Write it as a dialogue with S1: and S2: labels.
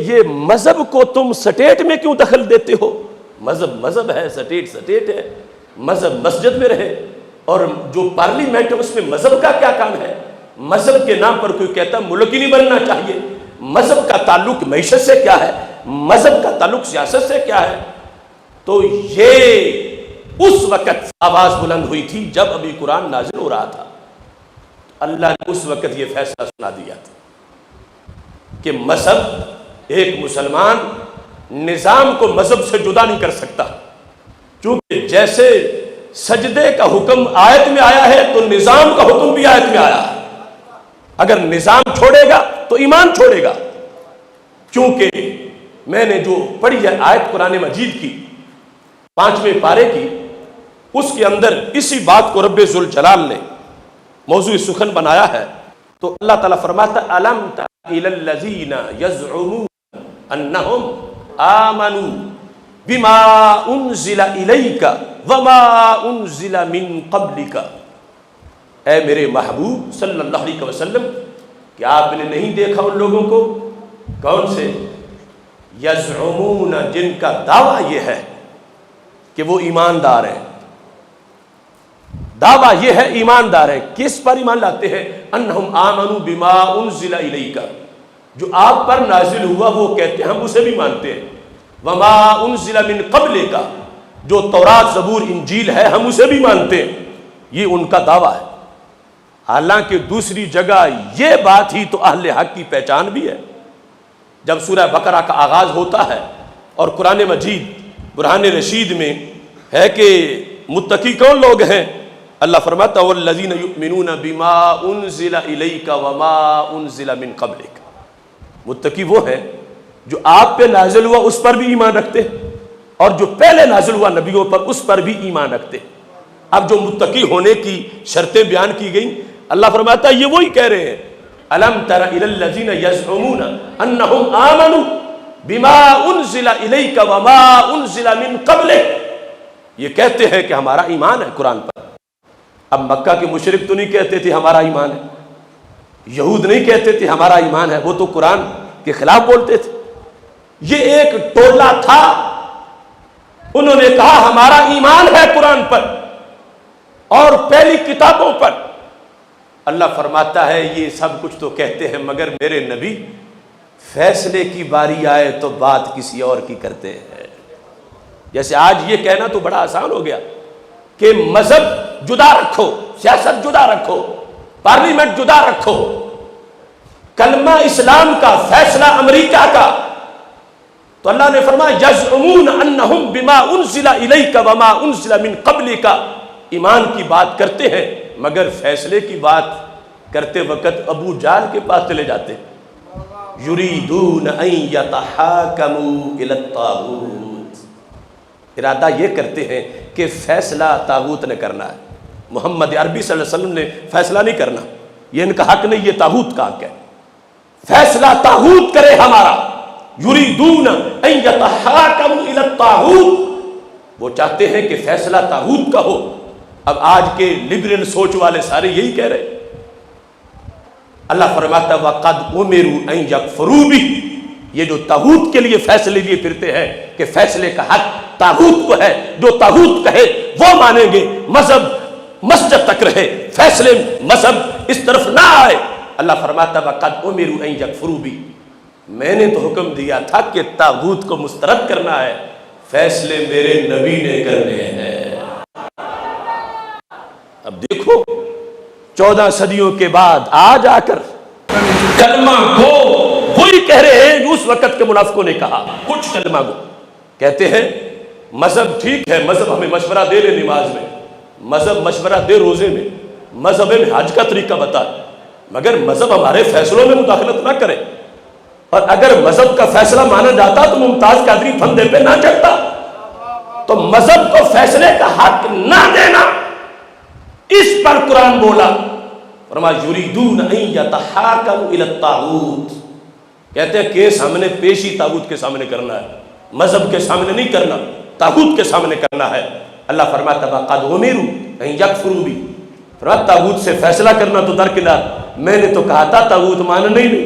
S1: یہ مذہب کو تم سٹیٹ میں کیوں دخل دیتے ہو؟ مذہب مذہب ہے، سٹیٹ سٹیٹ ہے، مذہب مسجد میں رہے، اور جو پارلیمنٹ ہے اس میں مذہب کا کیا کام ہے؟ مذہب کے نام پر کوئی کہتا ملک ہی نہیں بننا چاہیے، مذہب کا تعلق معیشت سے کیا ہے، مذہب کا تعلق سیاست سے کیا ہے؟ تو یہ اس وقت آواز بلند ہوئی تھی جب ابھی قرآن نازل ہو رہا تھا، اللہ نے اس وقت یہ فیصلہ سنا دیا تھا کہ مذہب، ایک مسلمان نظام کو مذہب سے جدا نہیں کر سکتا، کیونکہ جیسے سجدے کا حکم آیت میں آیا ہے تو نظام کا حکم بھی آیت میں آیا ہے۔ اگر نظام چھوڑے گا تو ایمان چھوڑے گا، کیونکہ میں نے جو پڑھی ہے آیت قرآن مجید کی 5ویں پارے کی، اس کے اندر اسی بات کو رب ذوالجلال نے موضوع سخن بنایا ہے۔ تو اللہ تعالیٰ فرماتا أَلَمْ تَرَ إِلَى الَّذِينَ يَزْعُمُونَ أَنَّهُمْ آمَنُوا بِمَا أُنزِلَ إِلَيْكَ وَمَا أُنزِلَ مِن قَبْلِكَ، اے میرے محبوب صلی اللہ علیہ وسلم، کیا آپ نے نہیں دیکھا ان لوگوں کو؟ کون سے؟ یزعمون، جن کا دعویٰ یہ ہے کہ وہ ایماندار ہیں، دعویٰ یہ ہے ایماندار ہے۔ کس پر ایمان لاتے ہیں؟ انہم آمنوا بما انزل الیک، جو آپ پر نازل ہوا وہ کہتے ہیں ہم اسے بھی مانتے ہیں، وما انزل من قبلک، جو تورات زبور انجیل ہے ہم اسے بھی مانتے ہیں، یہ ان کا دعویٰ ہے۔ حالانکہ دوسری جگہ یہ بات ہی تو اہل حق کی پہچان بھی ہے۔ جب سورہ بقرہ کا آغاز ہوتا ہے اور قرآن مجید برہان رشید میں ہے کہ متقی کون لوگ ہیں، اللہ فرماتا والذین یؤمنون بما انزل الیک وما انزل من قبلک، متقی وہ ہیں جو آپ پہ نازل ہوا اس پر بھی ایمان رکھتے ہیں، اور جو پہلے نازل ہوا نبیوں پر اس پر بھی ایمان رکھتے ہیں۔ اب جو متقی ہونے کی شرطیں بیان کی گئیں، اللہ فرماتا ہے یہ وہی کہہ رہے ہیں، الم تر الی الذین یزعمون انہم آمنوا بما انزل الیک وما انزل من قبلک، یہ کہتے ہیں کہ ہمارا ایمان ہے قرآن پر۔ اب مکہ کے مشرک تو نہیں کہتے تھے ہمارا ایمان ہے، یہود نہیں کہتے تھے ہمارا ایمان ہے، وہ تو قرآن کے خلاف بولتے تھے۔ یہ ایک ٹولہ تھا، انہوں نے کہا ہمارا ایمان ہے قرآن پر اور پہلی کتابوں پر۔ اللہ فرماتا ہے یہ سب کچھ تو کہتے ہیں مگر میرے نبی فیصلے کی باری آئے تو بات کسی اور کی کرتے ہیں۔ جیسے آج یہ کہنا تو بڑا آسان ہو گیا کہ مذہب جدا رکھو، سیاست جدا رکھو، پارلیمنٹ جدا رکھو، کلمہ اسلام کا فیصلہ امریکہ کا۔ تو اللہ نے فرمایا یزعمون انہم بما انزل الیک وما انزل من قبلک، ایمان کی بات کرتے ہیں مگر فیصلے کی بات کرتے وقت ابو جہل کے پاس چلے جاتے، یریدون ان یتحاکموا الی الطاغوت، ارادہ یہ کرتے ہیں کہ فیصلہ طاغوت نے کرنا ہے، محمد عربی صلی اللہ علیہ وسلم نے فیصلہ نہیں کرنا، یہ ان کا حق نہیں، یہ طاغوت کا حق ہے، فیصلہ طاغوت کرے ہمارا۔ یریدون ان یتحاکموا الی الطاغوت، وہ چاہتے ہیں کہ فیصلہ طاغوت کا ہو۔ اب آج کے لبرل سوچ والے سارے یہی کہہ رہے۔ اللہ فرماتا ہے وَقَدْ أُمِرُوا أَن يَكْفُرُوا بِهِ، یہ جو طاغوت کے لیے فیصلے لیے پھرتے ہیں کہ فیصلے کا حق طاغوت کو ہے، جو طاغوت کہے وہ مانیں گے، مذہب مسجد تک رہے، فیصلے مذہب اس طرف نہ آئے۔ اللہ فرماتا ہے وَقَدْ أُمِرُوا أَن يَكْفُرُوا بِهِ، میں نے تو حکم دیا تھا کہ طاغوت کو مسترد کرنا ہے، فیصلے میرے نبی نے کرنے ہیں۔ اب دیکھو 14 صدیوں کے بعد آج آ کر کلمہ گو وہی کہہ رہے ہیں جو اس وقت کے منافقوں نے کہا۔ کچھ کلمہ گو کہتے ہیں مذہب ٹھیک ہے، مذہب ہمیں مشورہ دے لے نماز میں، مذہب مشورہ دے روزے میں، مذہب میں حج کا طریقہ بتا، مگر مذہب ہمارے فیصلوں میں مداخلت نہ کرے، اور اگر مذہب کا فیصلہ مانا جاتا تو ممتاز قادری پھندے پہ نہ چڑھتا۔ تو مذہب کو فیصلے کا حق نہ دینا، اس پر قرآن بولا، فرمایا یریدون ان یتحاکموا الی الطاغوت، کہتے ہیں کیس ہم نے پیشی طاغوت کے سامنے کرنا ہے، مذہب کے سامنے نہیں کرنا، طاغوت کے سامنے کرنا ہے۔ اللہ فرماتا ہے وَقَدْ أُمِرُوا أَن يَكْفُرُوا بِهِ، فرمایا طاغوت سے فیصلہ کرنا تو درکنار، میں نے تو کہا تھا طاغوت ماننا ہی نہیں،